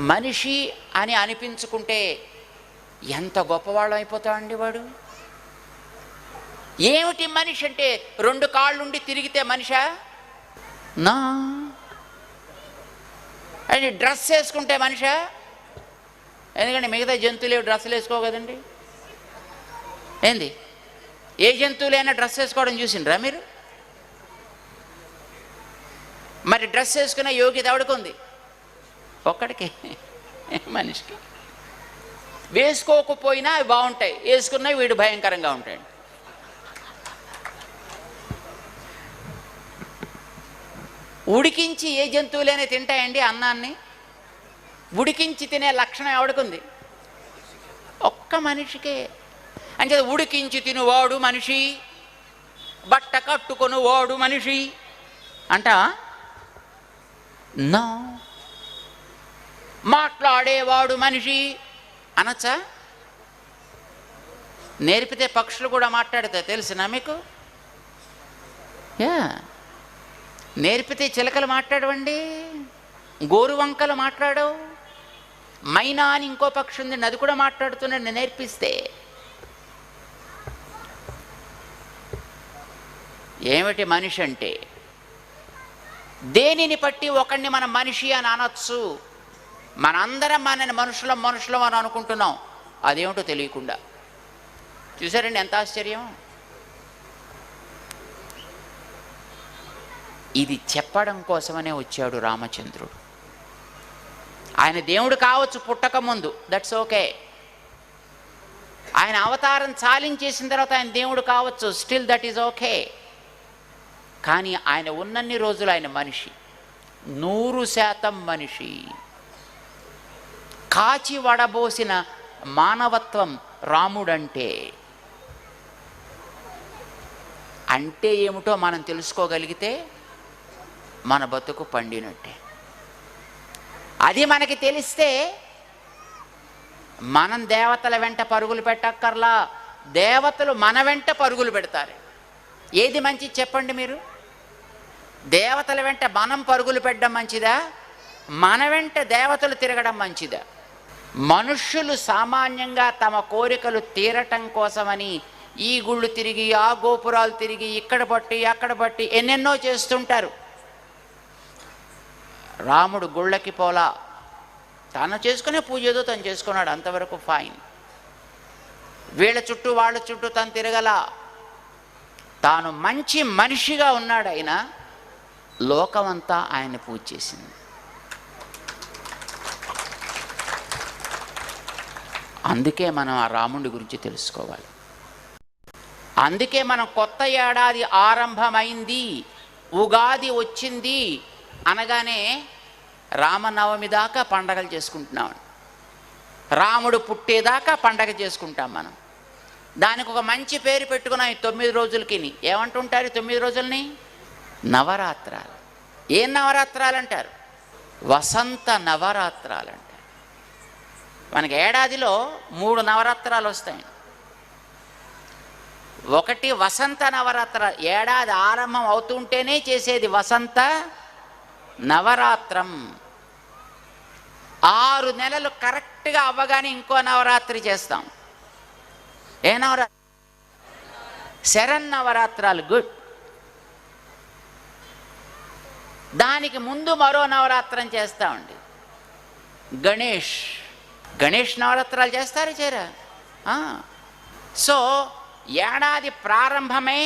మనిషి అని అనిపించుకుంటే ఎంత గొప్పవాళ్ళం అయిపోతామండి. వాడు ఏమిటి మనిషి అంటే 2 కాళ్ళుండి తిరిగితే మనిషా? నా అని డ్రెస్ వేసుకుంటే మనిషా? ఎందుకంటే మిగతా జంతువులు డ్రెస్సులు వేసుకో కదండి. ఏంది, ఏ జంతువులైనా డ్రెస్ వేసుకోవడం చూసిండ్రా మీరు? మరి డ్రెస్ వేసుకునే యోగ్యత ఎవడికి? ఒక్కడికి, మనిషికి. వేసుకోకపోయినా అవి బాగుంటాయి, వేసుకున్నా వీడు భయంకరంగా ఉంటాడు. ఉడికించి ఏ జంతువులైనా తింటాయండి అన్నాన్ని? ఉడికించి తినే లక్షణం ఎవడికి? ఒక్క మనిషికే. అంటే ఉడికించి తినువాడు మనిషి, బట్ట కట్టుకొని వాడు మనిషి అంట. నో, మాట్లాడేవాడు మనిషి అనొచ్చా? నేర్పితే పక్షులు కూడా మాట్లాడతాయి, తెలిసినా మీకు? నేర్పితే చిలకలు మాట్లాడవండి, గోరువంకలు మాట్లాడవు. మైనా అని ఇంకో పక్షి ఉంది, అది కూడా మాట్లాడుతున్నాడు నేర్పిస్తే. ఏమిటి మనిషి అంటే? దేనిని బట్టి ఒకడిని మనం మనిషి అని అనొచ్చు. మనందరం మనని మనుషులం అని అనుకుంటున్నాం, అదేమిటో తెలియకుండా. చూసారండి ఎంత ఆశ్చర్యం? ఇది చెప్పడం కోసమనే వచ్చాడు రామచంద్రుడు. ఆయన దేవుడు కావచ్చు పుట్టక ముందు, దట్స్ ఓకే. ఆయన అవతారం చాలించేసిన తర్వాత ఆయన దేవుడు కావచ్చు, స్టిల్ దట్ ఈజ్ ఓకే. కానీ ఆయన ఉన్నన్ని రోజులు ఆయన మనిషి, 100% మనిషి. కాచి వడబోసిన మానవత్వం రాముడంటే. అంటే ఏమిటో మనం తెలుసుకోగలిగితే మన బతుకు పండినట్టే. అది మనకి తెలిస్తే మనం దేవతల వెంట పరుగులు పెట్టక్కర్లా, దేవతలు మన వెంట పరుగులు పెడతారు. ఏది మంచిది చెప్పండి మీరు? దేవతల వెంట మనం పరుగులు పెట్టడం మంచిదా, మన వెంట దేవతలు తిరగడం మంచిదా? మనుష్యులు సామాన్యంగా తమ కోరికలు తీరటం కోసమని ఈ గుళ్ళు తిరిగి, ఆ గోపురాలు తిరిగి, ఇక్కడ పట్టి అక్కడ పట్టి ఎన్నెన్నో చేస్తుంటారు. రాముడు గుళ్ళకి పోలా, తను చేసుకునే పూజ ఏదో తను చేసుకున్నాడు, అంతవరకు ఫైన్. వీళ్ళ చుట్టూ వాళ్ళ చుట్టూ తను తిరగల. తాను మంచి మనిషిగా ఉన్నాడు. ఆయన లోకమంతా ఆయన పూజ చేసింది. అందుకే మనం ఆ రాముడి గురించి తెలుసుకోవాలి. అందుకే మనం కొత్త ఏడాది ఆరంభమైంది, ఉగాది వచ్చింది అనగానే రామనవమి దాకా పండగలు చేసుకుంటున్నాం. రాముడు పుట్టేదాకా పండగ చేసుకుంటాం మనం. దానికి ఒక మంచి పేరు పెట్టుకున్నాం ఈ 9 రోజులకి. ఏమంటుంటారు 9 రోజుల్ని? నవరాత్రాలు. ఏం నవరాత్రాలు అంటారు? వసంత నవరాత్రాలు అంటారు. మనకి ఏడాదిలో 3 నవరాత్రాలు వస్తాయి. ఒకటి వసంత నవరాత్రాలు, ఏడాది ఆరంభం అవుతుంటేనే చేసేది వసంత నవరాత్రం. 6 నెలలు కరెక్ట్గా అవ్వగానే ఇంకో నవరాత్రి చేస్తాం. ఏ నవరాత్రి? శరన్నవరాత్రాలు. గుడ్. దానికి ముందు మరో నవరాత్రం చేస్తామండి, గణేష్ నవరాత్రాలు చేస్తారు చేరా. సో ఏడాది ప్రారంభమే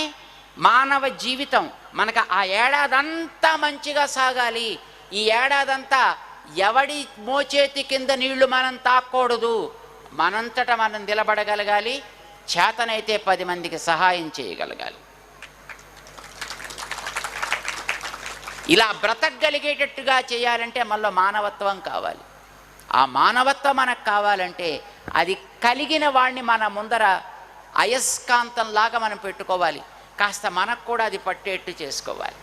మానవ జీవితం. మనకు ఆ ఏడాదంతా మంచిగా సాగాలి. ఈ ఏడాదంతా ఎవడి మోచేతి కింద నీళ్లు మనం తాకూడదు, మనంతట మనం నిలబడగలగాలి. చేతనైతే 10 మందికి సహాయం చేయగలగాలి. ఇలా బ్రతకగలిగేటట్టుగా చేయాలంటే మళ్ళీ మానవత్వం కావాలి. ఆ మానవత్వం మనకు కావాలంటే అది కలిగిన వాడిని మన ముందర అయస్కాంతంలాగా మనం పెట్టుకోవాలి. కాస్త మనకు కూడా అది పట్టేట్టు చేసుకోవాలి.